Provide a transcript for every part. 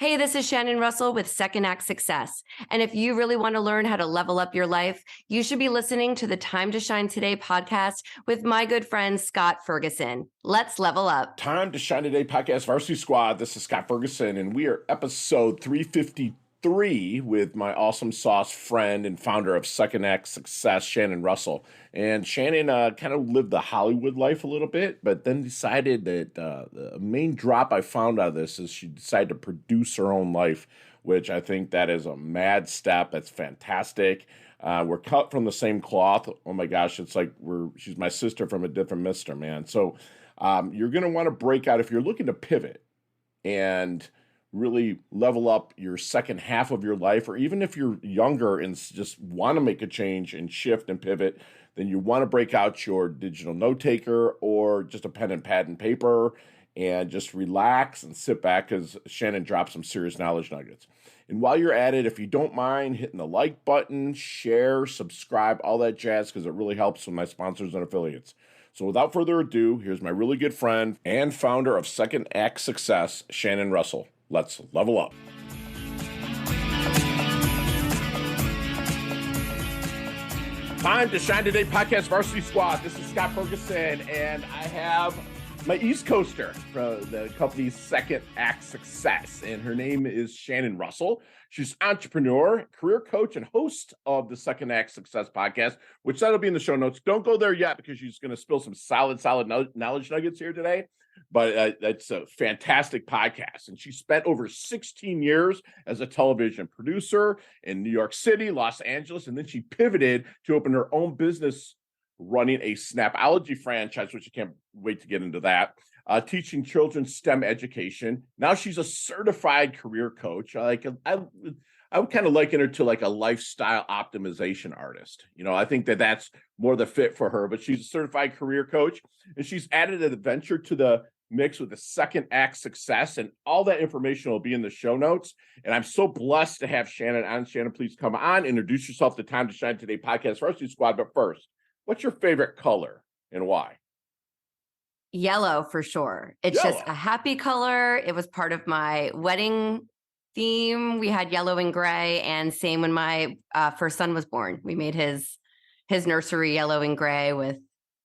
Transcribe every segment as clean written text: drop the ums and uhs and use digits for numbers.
Hey, this is Shannon Russell with Second Act Success. And if you really want to learn how to level up your life, you should be listening to the Time to Shine Today podcast with my good friend, Scott Ferguson. Let's level up. Time to Shine Today podcast, Varsity Squad. This is Scott Ferguson, and we are episode 353 with my awesome sauce friend and founder of Second Act Success, Shannon Russell. And Shannon kind of lived the Hollywood life a little bit, but then decided that the main drop I found out of this is she decided to produce her own life, which I think that is a mad step. That's fantastic. We're cut from the same cloth. Oh my gosh, it's like she's my sister from a different mister, man. So you're going to want to break out if you're looking to pivot and really level up your second half of your life, or even if you're younger and just want to make a change and shift and pivot, then you want to break out your digital note taker or just a pen and pad and paper and just relax and sit back because Shannon dropped some serious knowledge nuggets. And while you're at it, if you don't mind hitting the like button, share, subscribe, all that jazz, because it really helps with my sponsors and affiliates. So without further ado, here's my really good friend and founder of Second Act Success, Shannon Russell. Let's level up. Time to Shine Today podcast, Varsity Squad. This is Scott Ferguson, and I have my East Coaster from the company's Second Act Success, and her name is Shannon Russell. She's an entrepreneur, career coach, and host of the Second Act Success podcast, which that'll be in the show notes. Don't go there yet because she's going to spill some solid knowledge nuggets here today. But that's a fantastic podcast. And she spent over 16 years as a television producer in New York City, Los Angeles, and then she pivoted to open her own business running a Snapology franchise, which I can't wait to get into that, teaching children STEM education. Now she's a certified career coach. I would kind of liken her to like a lifestyle optimization artist. You know, I think that's more the fit for her, but she's a certified career coach, and she's added an adventure to the mix with the Second Act Success, and all that information will be in the show notes. And I'm so blessed to have Shannon on. Shannon, please come on, introduce yourself to Time to Shine Today podcast, Varsity Squad. But first, what's your favorite color and why? Yellow for sure. It's Yellow. just a happy color. It was part of my wedding theme. We had yellow and gray, and same when my first son was born. We made his nursery yellow and gray with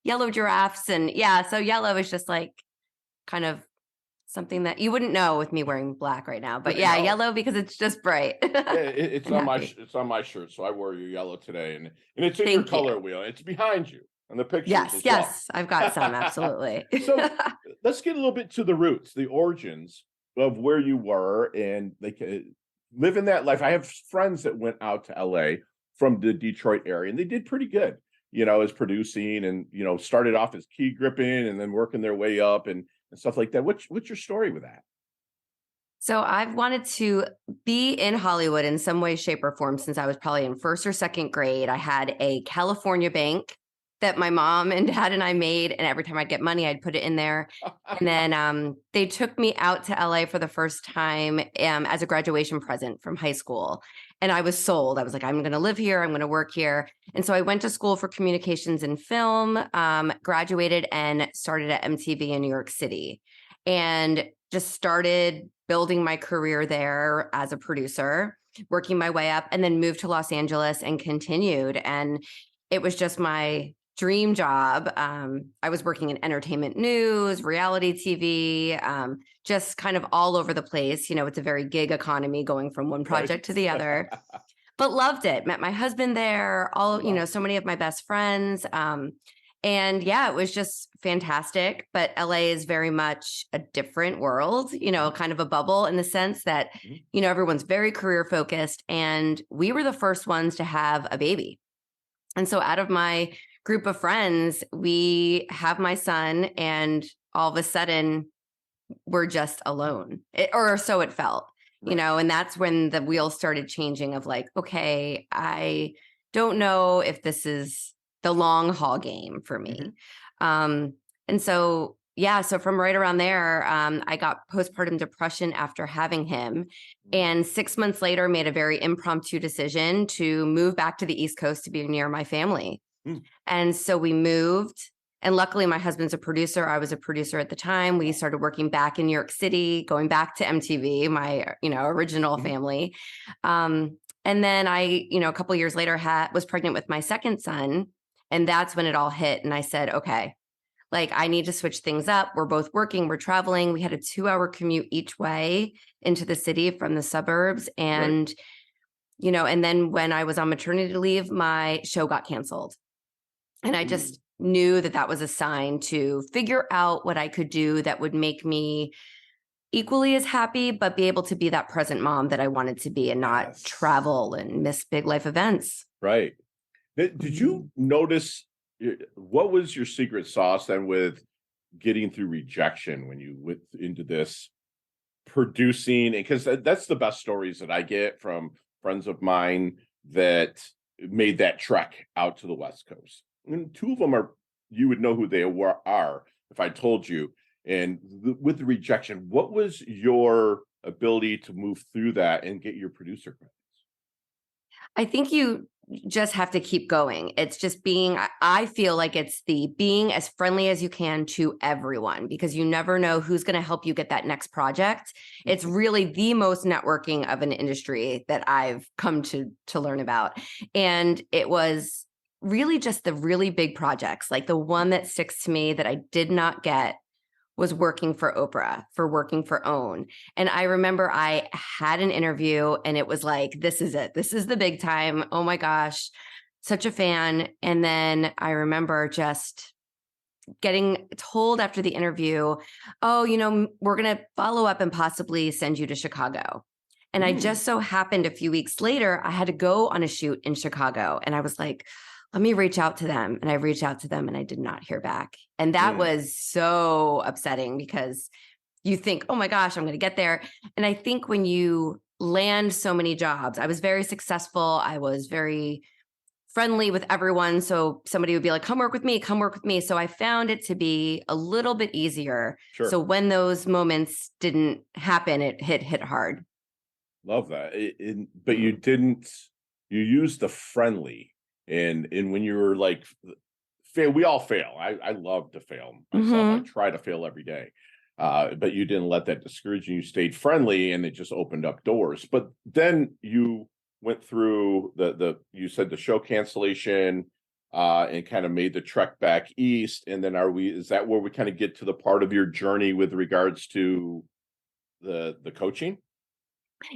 yellow giraffes. And yeah, so yellow is just like kind of something that you wouldn't know with me wearing black right now. But yeah, yellow because it's just bright. It's on my shirt, so I wore your yellow today, and it's in your color wheel. It's behind you on the picture. Yes, I've got some, absolutely. So let's get a little bit to the roots, the origins of where you were, and living that life. I have friends that went out to LA from the Detroit area, and they did pretty good, as producing, and started off as key gripping and then working their way up and stuff like that. What's your story with that? So I've wanted to be in Hollywood in some way, shape, or form since I was probably in first or second grade. I had a California bank that my mom and dad and I made, and every time I'd get money, I'd put it in there. And then they took me out to LA for the first time as a graduation present from high school. And I was sold. I was like, I'm going to live here. I'm going to work here. And so I went to school for communications and film, graduated and started at MTV in New York City, and just started building my career there as a producer, working my way up, and then moved to Los Angeles and continued. And it was just my dream job. I was working in entertainment news, reality TV, just kind of all over the place. It's a very gig economy going from one project to the other, but loved it. Met my husband there, so many of my best friends. And yeah, it was just fantastic. But LA is very much a different world, kind of a bubble in the sense that, everyone's very career focused. And we were the first ones to have a baby. And so out of my group of friends, we have my son, and all of a sudden we're just alone, or so it felt, right. And that's when the wheels started changing of like, okay, I don't know if this is the long haul game for me. And so, so from right around there, I got postpartum depression after having him. And 6 months later, made a very impromptu decision to move back to the East Coast to be near my family. And so we moved, And luckily, my husband's a producer. I was a producer at the time. We started working back in New York City, going back to MTV, my, original family. And then I, a couple of years later was pregnant with my second son. And that's when it all hit. And I said, okay, like I need to switch things up. We're both working, we're traveling. We had a 2-hour commute each way into the city from the suburbs. And, and then when I was on maternity leave, my show got canceled. And I just knew that that was a sign to figure out what I could do that would make me equally as happy, but be able to be that present mom that I wanted to be and not travel and miss big life events. Right. Did you notice, what was your secret sauce then with getting through rejection when you went into this producing? Because that's the best stories that I get from friends of mine that made that trek out to the West Coast. And 2 of them you would know who they are if I told you. And with the rejection, what was your ability to move through that and get your producer credits? I think you just have to keep going. It's just I feel like it's being as friendly as you can to everyone, because you never know who's going to help you get that next project. It's really the most networking of an industry that I've come to learn about. And it was really just the really big projects. Like the one that sticks to me that I did not get was working for Oprah, for working for OWN. And I remember I had an interview and it was like, this is it. This is the big time. Oh my gosh, such a fan. And then I remember just getting told after the interview, oh, we're going to follow up and possibly send you to Chicago. And I just so happened a few weeks later, I had to go on a shoot in Chicago. And I was like, let me reach out to them. And I reached out to them and I did not hear back. And that was so upsetting, because you think, oh my gosh, I'm going to get there. And I think when you land so many jobs, I was very successful. I was very friendly with everyone. So somebody would be like, come work with me, come work with me. So I found it to be a little bit easier. Sure. So when those moments didn't happen, it hit hard. Love that. But you used the friendly. And when you were like, fail, we all fail. I love to fail myself. I try to fail every day. But you didn't let that discourage you. You stayed friendly and it just opened up doors. But then you went through you said the show cancellation and kind of made the trek back east. And then is that where we kind of get to the part of your journey with regards to the coaching?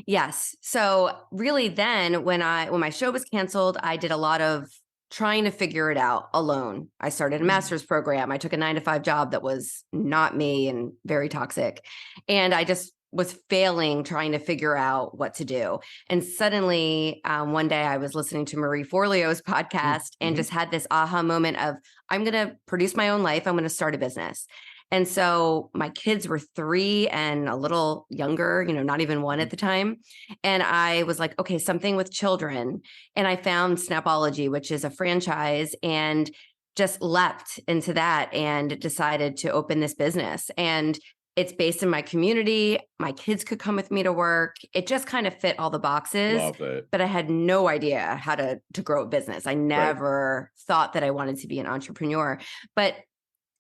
Yes. So really then when my show was canceled, I did a lot of trying to figure it out alone. I started a master's program. I took a 9-to-5 job that was not me and very toxic. And I just was failing trying to figure out what to do. And suddenly one day I was listening to Marie Forleo's podcast and just had this aha moment of, I'm going to produce my own life. I'm going to start a business. And so my kids were 3 and a little younger, not even 1 at the time. And I was like, okay, something with children. And I found Snapology, which is a franchise, and just leapt into that and decided to open this business. And it's based in my community. My kids could come with me to work. It just kind of fit all the boxes. Love it. But I had no idea how to grow a business. I never thought that I wanted to be an entrepreneur. But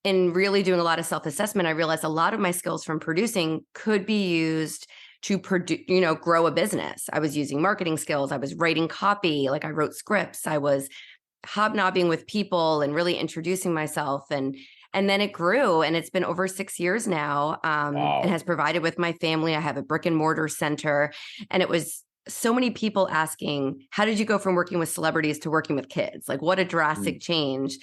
in really doing a lot of self-assessment, I realized a lot of my skills from producing could be used to grow a business. I was using marketing skills. I was writing copy. Like I wrote scripts. I was hobnobbing with people and really introducing myself. And then it grew, and it's been over 6 years now. And has provided with my family. I have a brick and mortar center, and it was so many people asking, how did you go from working with celebrities to working with kids? Like what a drastic change,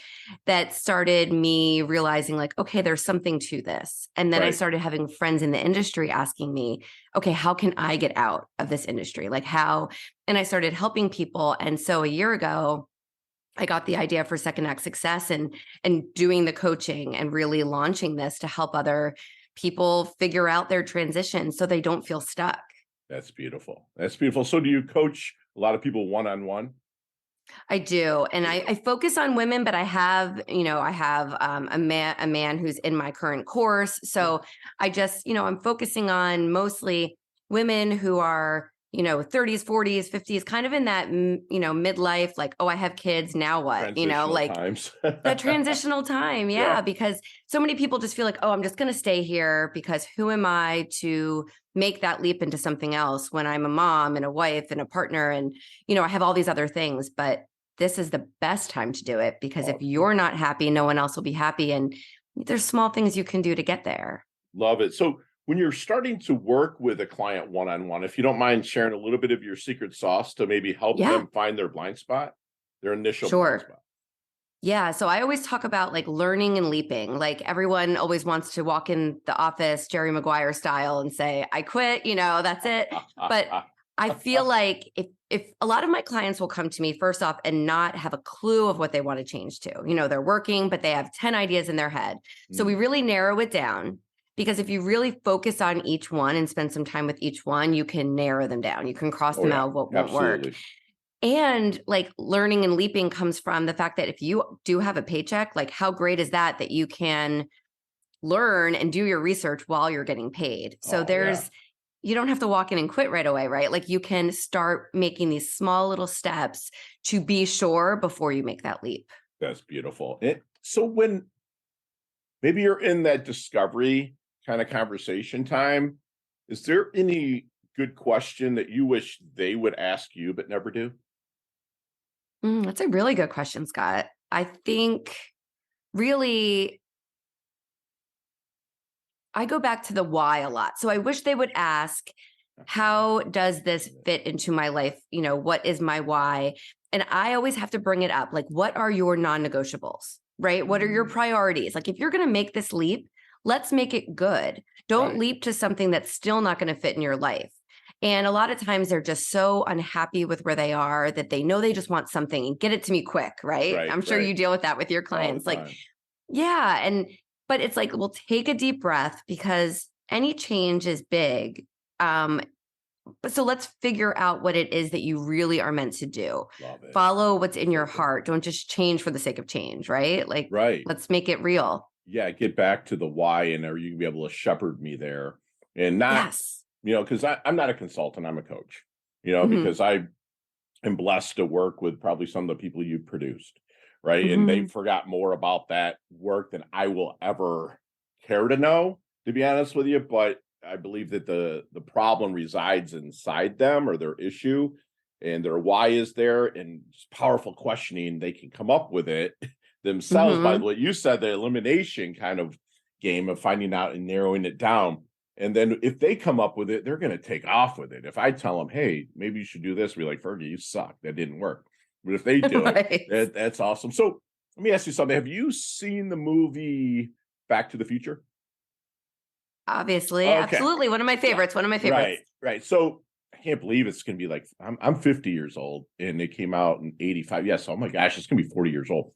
that started me realizing like, okay, there's something to this. And then I started having friends in the industry asking me, okay, how can I get out of this industry? Like how? And I started helping people. And so a year ago, I got the idea for Second Act Success and doing the coaching and really launching this to help other people figure out their transition so they don't feel stuck. That's beautiful. That's beautiful. So do you coach a lot of people one-on-one? I do. And I focus on women, but I have a man who's in my current course. So I just, I'm focusing on mostly women who are 30s, 40s, 50s, kind of in that, midlife, like, oh, I have kids. Now what? Transitional Like times. the transitional time. Yeah. Yeah. Because so many people just feel like, oh, I'm just going to stay here because who am I to make that leap into something else when I'm a mom and a wife and a partner and, I have all these other things. But this is the best time to do it because if Oh, you're not happy, no one else will be happy. And there's small things you can do to get there. love it. So when you're starting to work with a client one-on-one, if you don't mind sharing a little bit of your secret sauce to maybe help Yeah, them find their blind spot, their initial blind sure. spot. Yeah. So I always talk about like learning and leaping. Like everyone always wants to walk in the office, Jerry Maguire style, and say, I quit, that's it. But I feel like if a lot of my clients will come to me first off and not have a clue of what they want to change to, they're working, but they have 10 ideas in their head. So we really narrow it down because if you really focus on each one and spend some time with each one, you can narrow them down. You can cross Oh them yeah, out what won't work. absolutely. And like learning and leaping comes from the fact that if you do have a paycheck, like how great is that you can learn and do your research while you're getting paid. So Oh yeah, you don't have to walk in and quit right away, right? Like you can start making these small little steps to be sure before you make that leap. that's beautiful. So when maybe you're in that discovery kind of conversation time, is there any good question that you wish they would ask you but never do? That's a really good question, Scott. I think really I go back to the why a lot. So I wish they would ask, how does this fit into my life? What is my why? And I always have to bring it up. Like, what are your non-negotiables, right? What are your priorities? Like, if you're going to make this leap, let's make it good. Don't Right. leap to something that's still not going to fit in your life. And a lot of times they're just so unhappy with where they are that they know they just want something and get it to me quick, right? Right, I'm sure you right. deal with that with your All the clients. Like, time. yeah. But it's like, we'll take a deep breath because any change is big. But so let's figure out what it is that you really are meant to do. Love it. Follow what's in your So good. heart. Don't just change for the sake of change, right? Like, Right. let's make it real. Yeah, get back to the why, and are you gonna be able to shepherd me there? And not, Yes. because I'm not a consultant, I'm a coach, Mhm. because I am blessed to work with probably some of the people you've produced, right? And they Mhm. forgot more about that work than I will ever care to know, to be honest with you. But I believe that the problem resides inside them or their issue, and their why is there, and just powerful questioning, they can come up with it themselves by Mhm. what you said, the elimination kind of game of finding out and narrowing it down. And then if they come up with it, they're going to take off with it. If I tell them, hey, maybe you should do this, be like, Fergie, you suck. That didn't work. But if they do it, Right. that's awesome. So let me ask you something. Have you seen the movie Back to the Future? Obviously. Okay. Absolutely. One of my Yeah. favorites. One of my Right. favorites. Right. So I can't believe it's going to be like, I'm 50 years old and it came out in 85. Yes. Oh my gosh, it's going to be 40 years old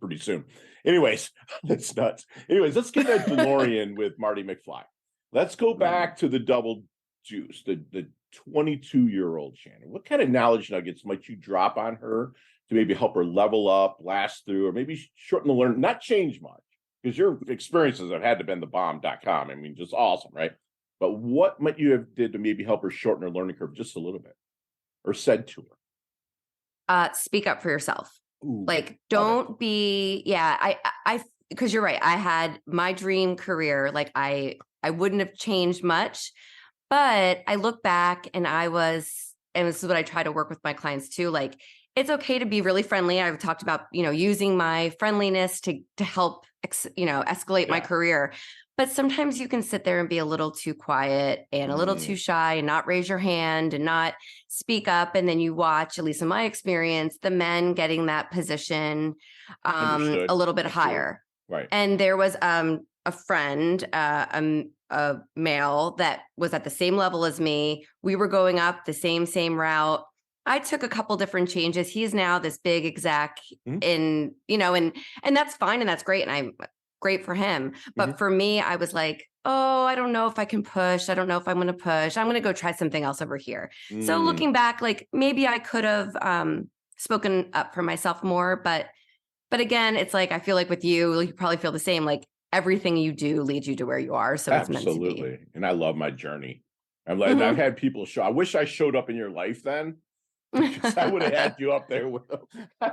pretty soon. Anyways, that's nuts. Anyways, let's get that DeLorean with Marty McFly. Let's go back to the double juice, the 22-year-old Shannon. What kind of knowledge nuggets might you drop on her to maybe help her level up, last through, or maybe shorten the learn, not change much? Because your experiences have had to been the bomb.com. I mean, just awesome, right? But what might you have did to maybe help her shorten her learning curve just a little bit, or said to her? Speak up for yourself. Ooh, Like, love it. don't be, yeah, because you're right. I had my dream career. Like I wouldn't have changed much, but I look back and and this is what I try to work with my clients too. Like, it's okay to be really friendly. I've talked about, using my friendliness to help, escalate my Yeah. career. But sometimes you can sit there and be a little too quiet and a little too shy and not raise your hand and not speak up. And then you watch, at least in my experience, the men getting that position a Understood. little bit Absolutely. higher. Right. And there was a friend, a male that was at the same level as me. We were going up the same route. I took a couple different changes. He's now this big exec Mhm. and that's fine and that's great. And I'm great for him. But Mhm. for me, I was like, oh, I don't know if I can push. I don't know if I'm going to push. I'm going to go try something else over here. So Mm. looking back, like maybe I could have spoken up for myself more, but again, it's like, I feel like with you probably feel the same. Like everything you do leads you to where you are. So it's meant to be. Absolutely. And I love my journey. I've had people show. I wish I showed up in your life then, because I would have had you up there with them.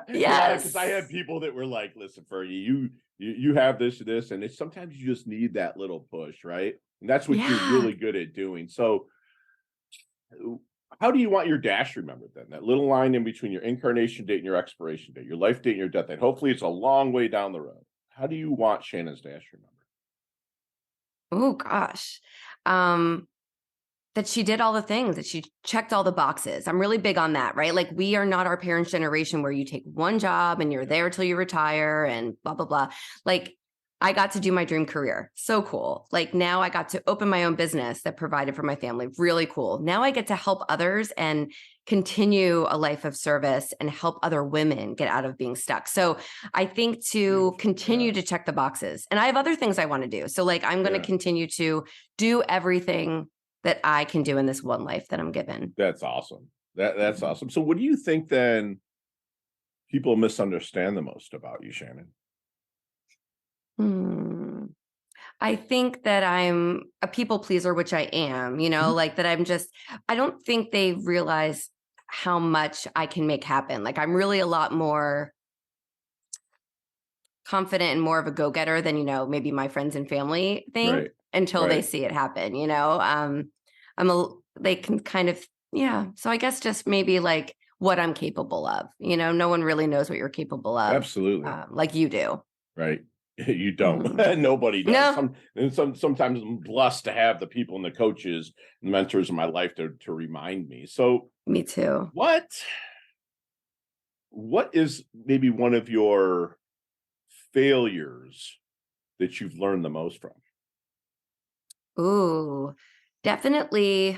Yes. Because I had people that were like, "Listen, Fergie, you have this, and it's sometimes you just need that little push, right? And that's what you're Yeah. really good at doing." So, how do you want your dash remembered then? That little line in between your incarnation date and your expiration date, your life date and your death date. Hopefully, it's a long way down the road. How do you want Shannon's dash remembered? Oh gosh. Um, that she did all the things, that she checked all the boxes. I'm really big on that, right? Like we are not our parents' generation where you take one job and you're there till you retire and blah, blah, blah. Like I got to do my dream career. So cool. Like now I got to open my own business that provided for my family. Really cool. Now I get to help others and continue a life of service and help other women get out of being stuck. So I think to continue to check the boxes, and I have other things I want to do. So like I'm going to continue to do everything that I can do in this one life that I'm given. That's awesome. That's awesome. So what do you think then people misunderstand the most about you, Shannon? I think that I'm a people pleaser, which I am, like that I don't think they realize how much I can make happen. Like I'm really a lot more confident and more of a go-getter than, maybe my friends and family think until they see it happen, they can kind of, So I guess just maybe like what I'm capable of, no one really knows what you're capable of. Absolutely. Like you do. Right. You don't. Nobody does. No. Sometimes I'm blessed to have the people and the coaches and mentors in my life to remind me. So me too. What is maybe one of your failures that you've learned the most from? Ooh, definitely.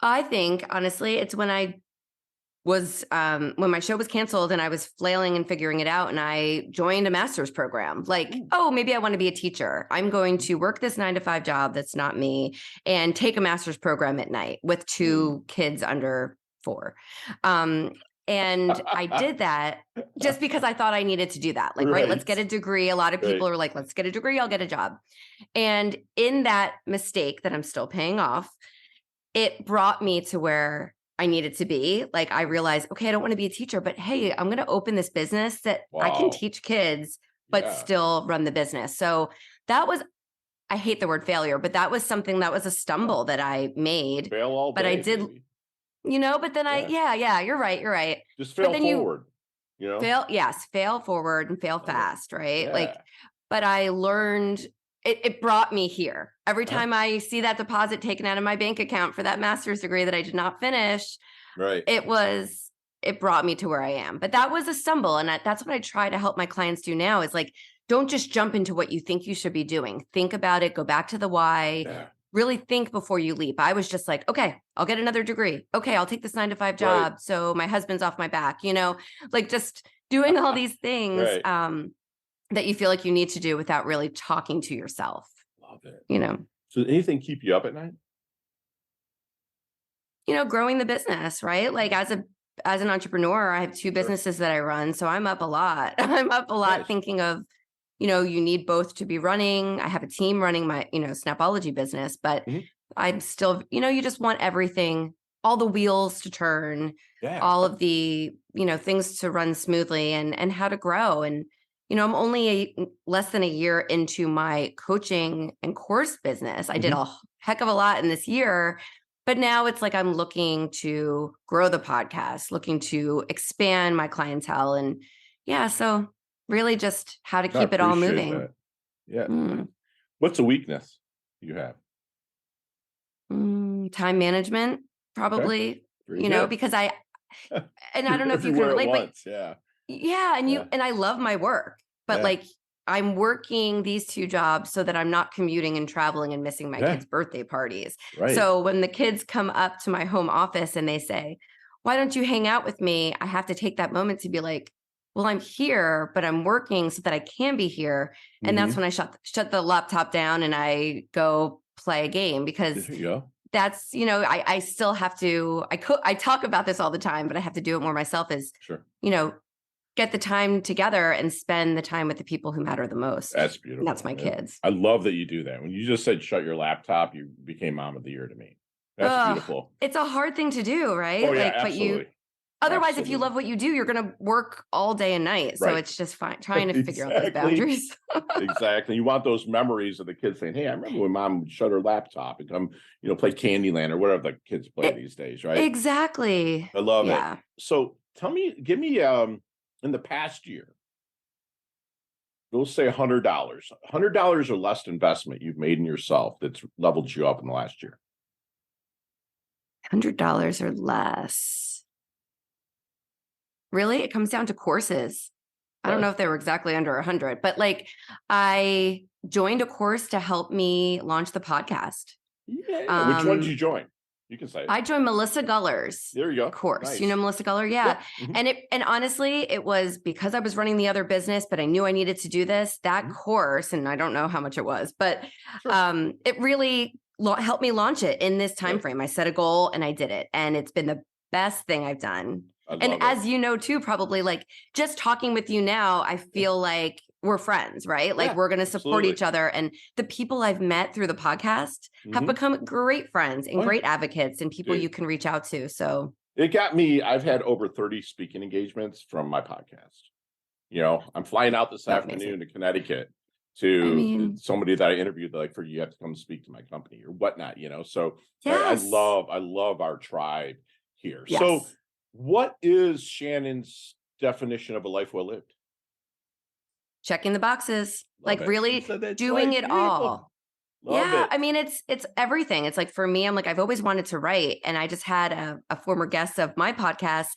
I think honestly, it's when when my show was canceled and I was flailing and figuring it out, and I joined a master's program. Like, oh, maybe I want to be a teacher. I'm going to work this 9-to-5 job that's not me and take a master's program at night with 2 kids under 4. And I did that just because I thought I needed to do that. Like, right, let's get a degree. A lot of people are like, let's get a degree, I'll get a job. And in that mistake that I'm still paying off, it brought me to where I needed to be. Like I realized, okay, I don't want to be a teacher, but hey, I'm going to open this business that I can teach kids, but still run the business. So that was, I hate the word failure, but that was something that was a stumble that I made. Fail all day, but I did, baby. But then you're right. Just fail forward, fail forward and fail fast. Right. Yeah. Like, but I learned it brought me here. Every time I see that deposit taken out of my bank account for that master's degree that I did not finish, it brought me to where I am. But that was a stumble. And that's what I try to help my clients do now is like, don't just jump into what you think you should be doing. Think about it. Go back to the why. Really think before you leap. I was just like, okay, I'll get another degree. Okay, I'll take this 9-to-5 job. So my husband's off my back, like just doing all these things that you feel like you need to do without really talking to yourself. Love it. So anything keep you up at night? Growing the business, right? Like as an entrepreneur, I have 2 businesses that I run. So I'm up a lot. I'm up a lot thinking of, you need both to be running. I have a team running my, Snapology business, but I'm still, you just want everything, all the wheels to turn, all of the, things to run smoothly and how to grow. And, I'm only less than a year into my coaching and course business. I did a heck of a lot in this year, but now it's like I'm looking to grow the podcast, looking to expand my clientele. And so really just how to keep it all moving. That. Yeah. What's a weakness you have? Time management, probably, because I don't know if you can relate, but and I love my work, but like I'm working these 2 jobs so that I'm not commuting and traveling and missing my kids' birthday parties. So when the kids come up to my home office and they say, why don't you hang out with me? I have to take that moment to be like, well, I'm here, but I'm working so that I can be here. And that's when I shut the laptop down and I go play a game because that's, I still have to, I talk about this all the time, but I have to do it more myself is, get the time together and spend the time with the people who matter the most. That's beautiful. And that's my kids. I love that you do that. When you just said shut your laptop, you became mom of the year to me. That's beautiful. It's a hard thing to do, right? Oh, yeah, absolutely. Otherwise, if you love what you do, you're going to work all day and night. So it's just trying to figure out those boundaries. Exactly. You want those memories of the kids saying, hey, I remember when mom would shut her laptop and come, play Candyland or whatever the kids play these days, right? Exactly. I love it. So give me, in the past year, we'll say $100 or less investment you've made in yourself that's leveled you up in the last year. $100 or less. Really? It comes down to courses. I don't know if they were exactly under 100, but I joined a course to help me launch the podcast. Yeah. Which one did you join? You can say it. I joined Melissa Guller's course. Nice. You know Melissa Guller? Yeah. Mm-hmm. And honestly, it was because I was running the other business, but I knew I needed to do this. That course, and I don't know how much it was, but it really helped me launch it in this time frame. I set a goal and I did it. And it's been the best thing I've done. And as you know, too, probably just talking with you now, I feel like we're friends, right? We're going to support each other. And the people I've met through the podcast have become great friends and great advocates and people you can reach out to. So it got me. I've had over 30 speaking engagements from my podcast. I'm flying out this afternoon to Connecticut to somebody that I interviewed, for you have to come speak to my company or whatnot, So I love our tribe here. Yes. So what is Shannon's definition of a life well lived? Checking the boxes, really doing it all. It's everything. It's for me, I've always wanted to write. And I just had a former guest of my podcast.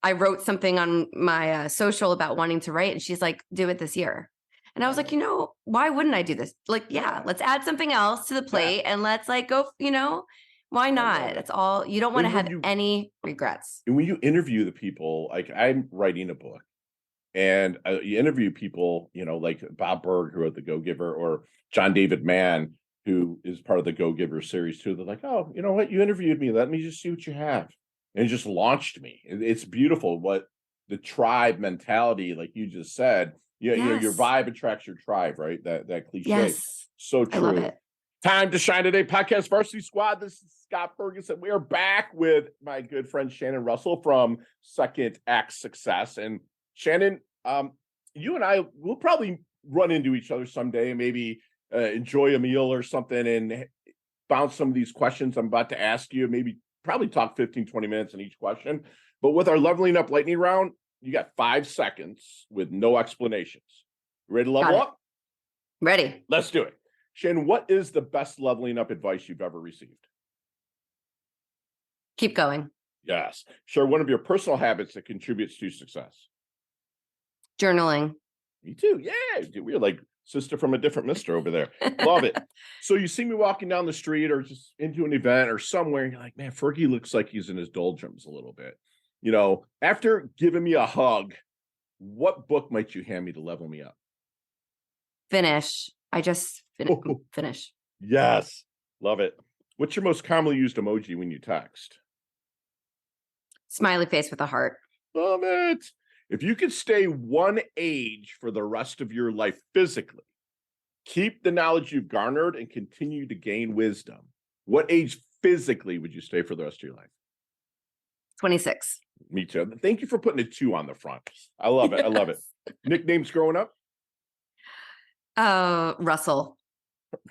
I wrote something on my social about wanting to write. And she's like, do it this year. And I was like, why wouldn't I do this? Let's add something else to the plate and let's go, why not? That's all. You don't want to have any regrets. And when you interview the people, I'm writing a book and you interview people, like Bob Berg, who wrote The Go-Giver, or John David Mann, who is part of the Go-Giver series too. They're like, oh, you know what? You interviewed me. Let me just see what you have. And it just launched me. It's beautiful what the tribe mentality, like you just said, your vibe attracts your tribe, right? That cliche. Yes. So true. I love it. Time to Shine Today podcast Varsity Squad. This is Scott Ferguson. We are back with my good friend Shannon Russell from Second Act Success. And Shannon, you and I will probably run into each other someday, maybe enjoy a meal or something and bounce some of these questions I'm about to ask you, probably talk 15, 20 minutes in each question. But with our leveling up lightning round, you got 5 seconds with no explanations. Ready to level up? Ready. Let's do it. Shannon, what is the best leveling up advice you've ever received? Keep going. Yes. Share one of your personal habits that contributes to success. Journaling. Me too. Yeah. We're like sister from a different mister over there. Love it. So you see me walking down the street or just into an event or somewhere, and you're like, man, Fergie looks like he's in his doldrums a little bit. After giving me a hug, what book might you hand me to level me up? Finish. I just finish. Yes. Love it. What's your most commonly used emoji when you text? Smiley face with a heart. Love it. If you could stay one age for the rest of your life physically, keep the knowledge you've garnered and continue to gain wisdom, what age physically would you stay for the rest of your life? 26. Me too. Thank you for putting a 2 on the front. I love it. I love it. Nicknames growing up? Russell.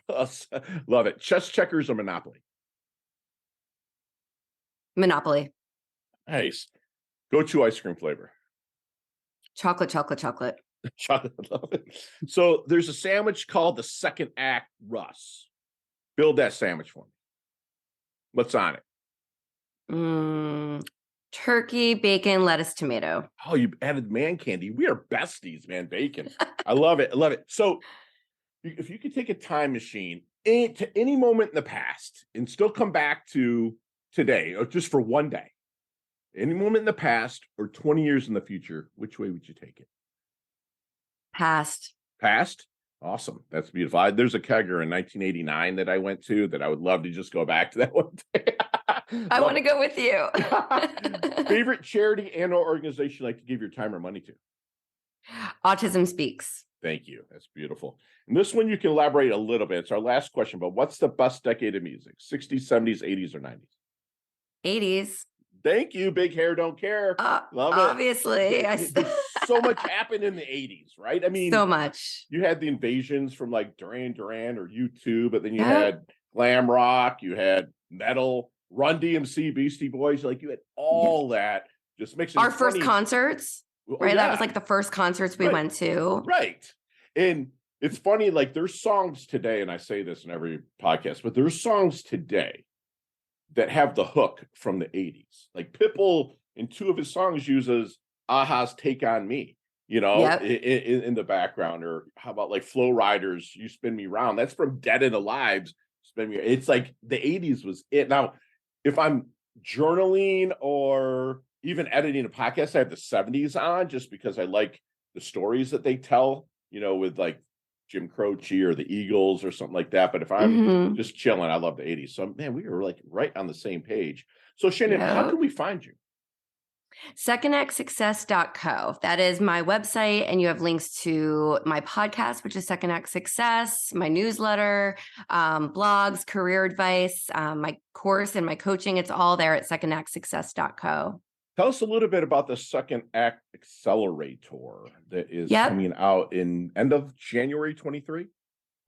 Love it. Chess, checkers, or Monopoly? Monopoly. Nice. Go-to ice cream flavor? Chocolate, chocolate, chocolate. Chocolate. Love it. So there's a sandwich called the Second Act Russ. Build that sandwich for me. What's on it? Turkey, bacon, lettuce, tomato. Oh, you added man candy. We are besties, man. Bacon. I love it. I love it. So if you could take a time machine to any moment in the past and still come back to today, or just for one day, any moment in the past or 20 years in the future, which way would you take it? Past. Past? Awesome. That's beautiful. There's a kegger in 1989 that I went to that I would love to just go back to that one day. I want to go with you. Favorite charity and or organization you like to give your time or money to? Autism Speaks. Thank you. That's beautiful. And this one you can elaborate a little bit. It's our last question, but what's the best decade of music? 60s, 70s, 80s, or 90s? 80s. Thank you. Big hair, don't care. Love it. Obviously. There's so much happened in the 80s, right? I mean, so much. You had the invasions from like Duran Duran or U2, but then you Yep. had glam rock, you had metal, Run DMC, Beastie Boys, like you had all that just mixing. Our first concerts, right? That was like the first concerts we went to. Right. And it's funny, like there's songs today, and I say this in every podcast, but there's songs today that have the hook from the 80s. Like Pitbull in two of his songs uses Aha's Take on Me, you know, Yep. in the background. Or how about like Flow Riders, You Spin Me Round? That's from Dead and Alive's Spin Me. It's like the 80s was it. Now, if I'm journaling or even editing a podcast, I have the 70s on just because I like the stories that they tell, you know, with like Jim Croce or the Eagles or something like that. But if I'm just chilling, I love the 80s. So, man, we were like right on the same page. So, Shannon, how can we find you? secondactsuccess.co. That is my website, and you have links to my podcast, which is Second Act Success, my newsletter, blogs, career advice, my course and my coaching. It's all there at secondactsuccess.co. Tell us a little bit about the Second Act Accelerator that is coming out in end of January 23.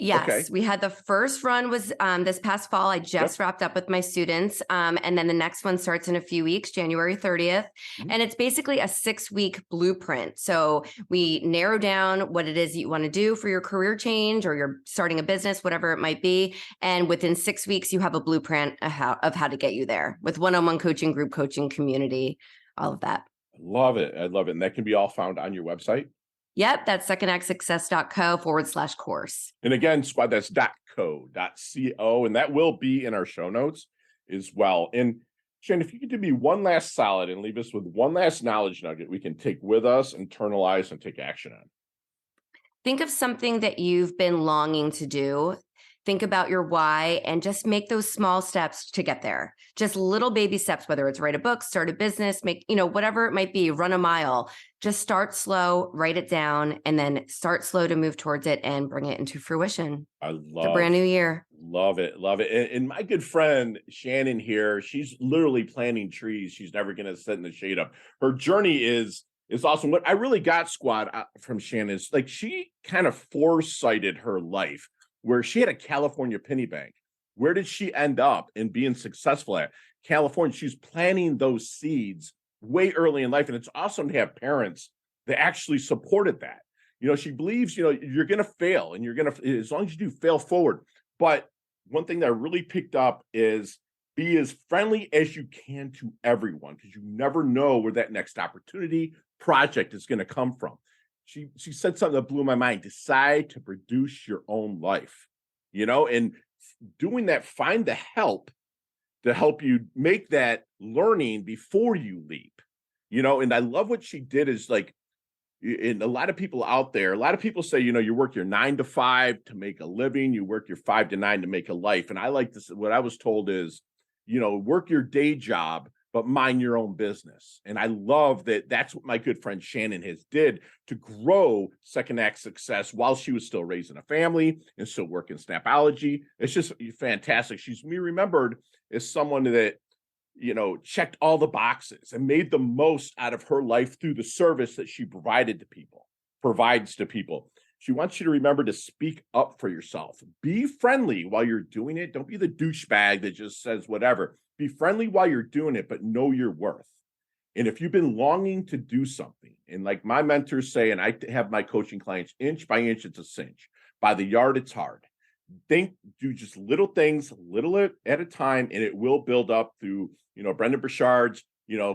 Yes, okay. We had the first run was this past fall. I just wrapped up with my students. And then the next one starts in a few weeks, January 30th. And it's basically a 6-week blueprint. So we narrow down what it is that you want to do for your career change, or you're starting a business, whatever it might be. And within 6 weeks, you have a blueprint of how to get you there with one-on-one coaching, group coaching, community, all of that. I love it. I love it. And that can be all found on your website. Yep, that's secondactsuccess.co/course. And again, squad, that's .co. And that will be in our show notes as well. And Shannon, if you could do me one last solid and leave us with one last knowledge nugget we can take with us, internalize, and take action on. Think of something that you've been longing to do. Think about your why and just make those small steps to get there. Just little baby steps, whether it's write a book, start a business, make, whatever it might be, run a mile. Just start slow, write it down, and then start slow to move towards it and bring it into fruition. It's a brand new year. Love it. Love it. And my good friend, Shannon here, she's literally planting trees. She's never going to sit in the shade of. Her journey is awesome. What I really got, squad, from Shannon is like she kind of foresighted her life, where she had a California penny bank. Where did she end up in being successful at? California. She's planting those seeds way early in life. And it's awesome to have parents that actually supported that. She believes, you're going to fail, and you're going to, as long as you do, fail forward. But one thing that I really picked up is be as friendly as you can to everyone, because you never know where that next opportunity project is going to come from. She said something that blew my mind. Decide to produce your own life, and doing that, find the help to help you make that learning before you leap, and I love what she did is like, and a lot of people out there, a lot of people say, you work your 9 to 5 to make a living, you work your 5 to 9 to make a life. And I like this. What I was told is, work your day job, but mind your own business. And I love that that's what my good friend Shannon has did to grow Second Act Success while she was still raising a family and still working Snapology. It's just fantastic. She's me remembered as someone that, checked all the boxes and made the most out of her life through the service that she provides to people. She wants you to remember to speak up for yourself. Be friendly while you're doing it. Don't be the douchebag that just says whatever. Be friendly while you're doing it, but know your worth. And if you've been longing to do something, and like my mentors say, and I have my coaching clients, inch by inch, it's a cinch. By the yard, it's hard. Do just little things, little at a time, and it will build up through, Brendan Burchard's,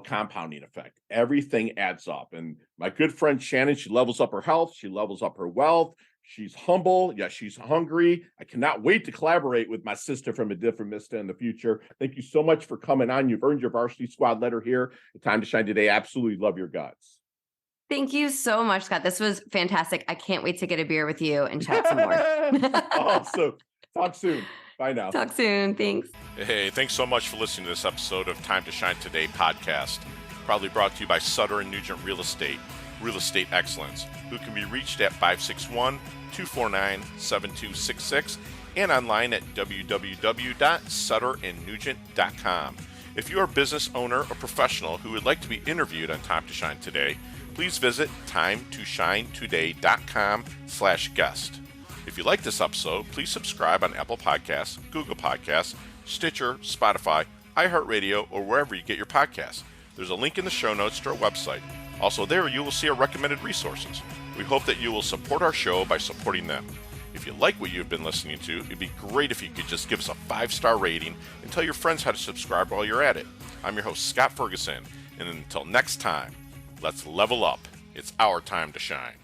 compounding effect. Everything adds up. And my good friend Shannon, she levels up her health. She levels up her wealth. She's humble. Yeah, she's hungry. I cannot wait to collaborate with my sister from a different Mista in the future. Thank you so much for coming on. You've earned your Varsity Squad letter here at Time to Shine today. Absolutely love your guts. Thank you so much, Scott. This was fantastic. I can't wait to get a beer with you and chat some more. Awesome. Talk soon. Bye now. Talk soon. Thanks. Hey, thanks so much for listening to this episode of Time to Shine Today podcast, proudly brought to you by Sutter & Nugent Real Estate. Real Estate Excellence, who can be reached at 561-249-7266 and online at www.sutterandnugent.com. If you are a business owner or professional who would like to be interviewed on Time to Shine Today, please visit timetoshinetoday.com/guest. If you like this episode, please subscribe on Apple Podcasts, Google Podcasts, Stitcher, Spotify, iHeartRadio, or wherever you get your podcasts. There's a link in the show notes to our website. Also there, you will see our recommended resources. We hope that you will support our show by supporting them. If you like what you've been listening to, it'd be great if you could just give us a 5-star rating and tell your friends how to subscribe while you're at it. I'm your host, Scott Ferguson, and until next time, let's level up. It's our time to shine.